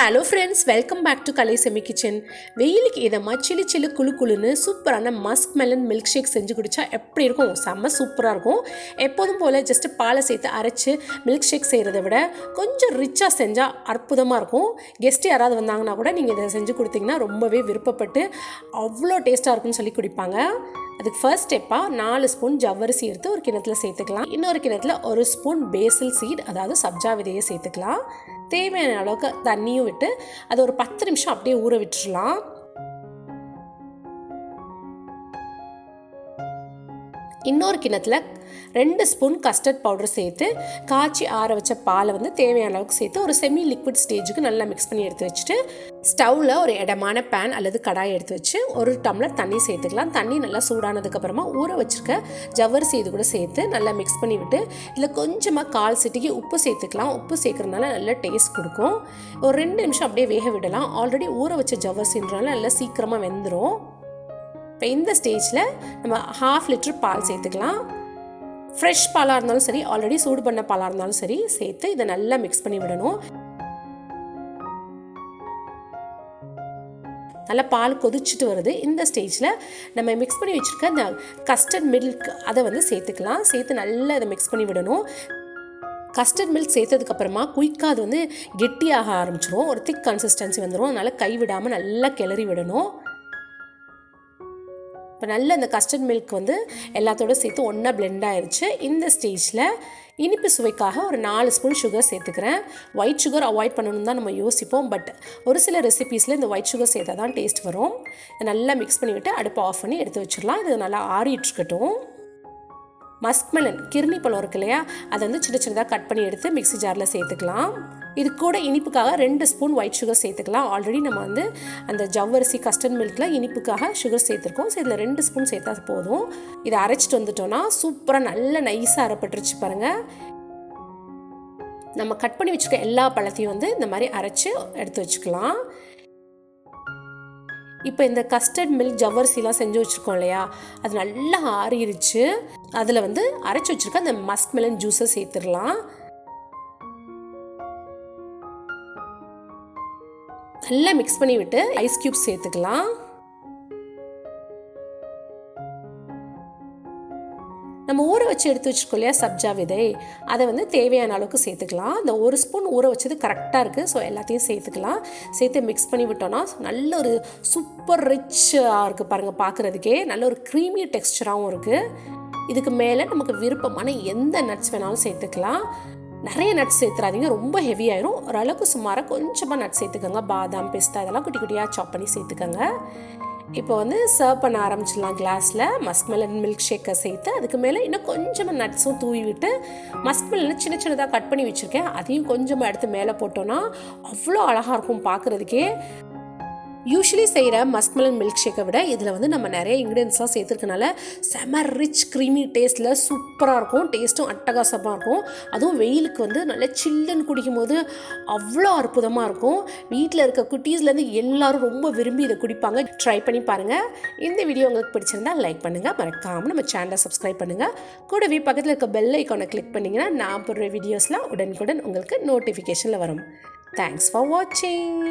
Hello friends, welcome back to Kalai Semi Kitchen. வெயிலுக்கு இதமா சிலு சிலு குளு குளுன்னு சூப்பரான மஸ்க்மெலன் மில்க் ஷேக் செஞ்சு குடிச்சா எப்படி இருக்கும்? செம்ம சூப்பராக இருக்கும். எப்போதும் போல் ஜஸ்ட் பாலை சேர்த்து அரைச்சி மில்க் ஷேக் செய்கிறத விட கொஞ்சம் ரிச்சாக செஞ்சால் அற்புதமாக இருக்கும். கெஸ்ட் யாராவது வந்தாங்கன்னா கூட நீங்கள் இதை செஞ்சு கொடுத்தீங்கன்னா ரொம்பவே விருப்பப்பட்டு அவ்வளோ டேஸ்ட்டாக இருக்கும்னு சொல்லி குடிப்பாங்க. அதுக்கு ஃபர்ஸ்ட் ஸ்டெப்பாக 4 ஸ்பூன் ஜவ்வரிசி எடுத்து ஒரு கிணத்துல சேர்த்துக்கலாம். இன்னொரு கிணத்துல 1 ஸ்பூன் பேசில் சீட், அதாவது சப்ஜா விதையை சேர்த்துக்கலாம். தேவையான அளவுக்கு தண்ணியும் விட்டு அதை ஒரு 10 நிமிஷம் அப்படியே ஊற விட்டுடலாம். இன்னொரு கிணத்துல 2 ஸ்பூன் கஸ்டர்ட் பவுடர் சேர்த்து காய்ச்சி ஆற வச்ச பாலை தேவையான அளவுக்கு சேர்த்து ஒரு செமி லிக்விட் ஸ்டேஜுக்கு நல்லா மிக்ஸ் பண்ணி எடுத்து வச்சுட்டு ஸ்டவ்வில் ஒரு இடமான பேன் அல்லது கடாய் எடுத்து வச்சு 1 டம்ளர் தண்ணி சேர்த்துக்கலாம். தண்ணி நல்லா சூடானதுக்கப்புறமா ஊற வச்சுருக்க ஜவ்வரிசி இது கூட சேர்த்து நல்லா மிக்ஸ் பண்ணி விட்டு இதில் கொஞ்சமாக 1/4 சிட்டிக்கு உப்பு சேர்த்துக்கலாம். உப்பு சேர்க்குறதுனால நல்ல டேஸ்ட் கொடுக்கும். ஒரு 2 நிமிஷம் அப்படியே வேக விடலாம். ஆல்ரெடி ஊற வச்ச ஜவ்வரிசின்றனால நல்லா சீக்கிரமாக வெந்துடும். இப்போ இந்த ஸ்டேஜில் நம்ம 1/2 லிட்டர் பால் சேர்த்துக்கலாம். ஃப்ரெஷ் பாலாக இருந்தாலும் சரி, ஆல்ரெடி சூடு பண்ண பாலாக இருந்தாலும் சரி சேர்த்து இதை நல்லா மிக்ஸ் பண்ணி விடணும். நல்லா பால் கொதிச்சுட்டு வருது. இந்த ஸ்டேஜில் நம்ம மிக்ஸ் பண்ணி வச்சுருக்க இந்த கஸ்டர்ட் மில்க் அதை சேர்த்துக்கலாம். சேர்த்து நல்லா அதை மிக்ஸ் பண்ணி விடணும். கஸ்டர்ட் மில்க் சேர்த்ததுக்கப்புறமா குயிக்காக அது கெட்டியாக ஆரம்பிச்சிடும். ஒரு திக் கன்சிஸ்டன்சி வந்துடும். அதனால் கைவிடாமல் நல்லா கிளறி விடணும். இப்போ நல்ல அந்த கஸ்டர்ட் மில்க் எல்லாத்தோட சேர்த்து ஒன்றா பிளெண்ட் ஆயிடுச்சு. இந்த ஸ்டேஜில் இனிப்பு சுவைக்காக ஒரு 4 ஸ்பூன் சுகர் சேர்த்துக்கிறேன். ஒயிட் சுகர் அவாய்ட் பண்ணணும்னு தான் நம்ம யோசிப்போம். பட் ஒரு சில ரெசிபீஸில் இந்த ஒயிட் சுகர் சேர்த்தா தான் டேஸ்ட் வரும். இதை நல்லா மிக்ஸ் பண்ணிவிட்டு அடுப்பை ஆஃப் பண்ணி எடுத்து வச்சிடலாம். இது நல்லா ஆறிட்டுருக்கட்டும். மஸ்க்மெலன் கிர்னி பழம் இருக்கு இல்லையா, அதை சின்ன சின்னதாக கட் பண்ணி எடுத்து மிக்ஸி ஜாரில் சேர்த்துக்கலாம். இது கூட இனிப்புக்காக 2 ஸ்பூன் ஒயிட் சுகர் சேர்த்துக்கலாம். ஆல்ரெடி நம்ம அந்த ஜவ்வரிசி கஸ்டர்ட் மில்கில் இனிப்புக்காக சுகர் சேர்த்துருக்கோம். ஸோ இதில் 2 ஸ்பூன் சேர்த்தா போதும். இதை அரைச்சிட்டு வந்துட்டோன்னா சூப்பராக நல்ல நைஸாக அரைப்பட்டுருச்சு பாருங்கள். நம்ம கட் பண்ணி வச்சுருக்க எல்லா பழத்தையும் இந்த மாதிரி அரைச்சி எடுத்து வச்சுக்கலாம். இப்போ இந்த கஸ்டர்ட் மில்க் ஜவ்வரிசிலாம் செஞ்சு வச்சுருக்கோம் இல்லையா, அது நல்லா ஆறிடுச்சு. அதில் அரைச்சி வச்சுருக்க அந்த மஸ்க்மெலன் ஜூஸை சேர்த்துடலாம். நல்லா மிக்ஸ் பண்ணி விட்டு ஐஸ் கியூப்ஸ் சேர்த்துக்கலாம். நம்ம ஊற வச்சு எடுத்து வச்சுருக்கோம் இல்லையா சப்ஜா விதை, அதை தேவையான அளவுக்கு சேர்த்துக்கலாம். அந்த 1 ஸ்பூன் ஊற வச்சது கரெக்டாக இருக்குது. ஸோ எல்லாத்தையும் சேர்த்துக்கலாம். சேர்த்து மிக்ஸ் பண்ணி விட்டோன்னா நல்ல ஒரு சூப்பர் ரிச்சாக இருக்குது பாருங்கள். பார்க்குறதுக்கே நல்ல ஒரு க்ரீமி டெக்ஸ்சராகவும் இருக்குது. இதுக்கு மேலே நமக்கு விருப்பமான எந்த நட்ஸ் வேணாலும் சேர்த்துக்கலாம். நிறைய நட்ஸ் சேர்த்துறாதீங்க, ரொம்ப ஹெவி ஆயிரும். ஓரளவுக்கு சுமாராக கொஞ்சமாக நட்ஸ் சேர்த்துக்கோங்க. பாதாம், பிஸ்தா இதெல்லாம் குட்டி குட்டியாக சாப் பண்ணி சேர்த்துக்கோங்க. இப்போ சர்வ் பண்ண ஆரம்பிச்சிடலாம். கிளாஸில் மஸ்க்மெலன் மில்க் ஷேக்கை சேர்த்து அதுக்கு மேலே இன்னும் கொஞ்சமாக நட்ஸும் தூவி விட்டு மஸ்க்மெலன் சின்ன சின்னதாக கட் பண்ணி வச்சுருக்கேன், அதையும் கொஞ்சமாக எடுத்து மேலே போட்டோன்னா அவ்வளோ அழகாக இருக்கும் பார்க்குறதுக்கே. யூஸ்வலி செய்கிற மஸ்க்மெலன் மில்க் ஷேக்கை விட இதில் நம்ம நிறைய இன்க்ரீடியன்ஸ்லாம் சேர்த்துருக்கனால செம ரிச் க்ரீமி டேஸ்ட்டில் சூப்பராக இருக்கும். டேஸ்ட்டும் அட்டகாசமாக இருக்கும். அதுவும் வெயிலுக்கு நல்ல சில்லுன்னு குடிக்கும் போது அவ்வளோ அற்புதமாக இருக்கும். வீட்டில் இருக்க குட்டீஸ்லேருந்து எல்லாரும் ரொம்ப விரும்பி இதை குடிப்பாங்க. ட்ரை பண்ணி பாருங்கள். இந்த வீடியோ உங்களுக்கு பிடிச்சிருந்தால் லைக் பண்ணுங்கள். மறக்காமல் நம்ம சேனலை சப்ஸ்கிரைப் பண்ணுங்கள். கூடவே பக்கத்தில் இருக்க பெல் ஐக்கானை கிளிக் பண்ணிங்கன்னா நான் போடுற வீடியோஸ்லாம் உடனுக்குடன் உங்களுக்கு நோட்டிஃபிகேஷனில் வரும். தேங்க்ஸ் ஃபார் வாட்சிங்.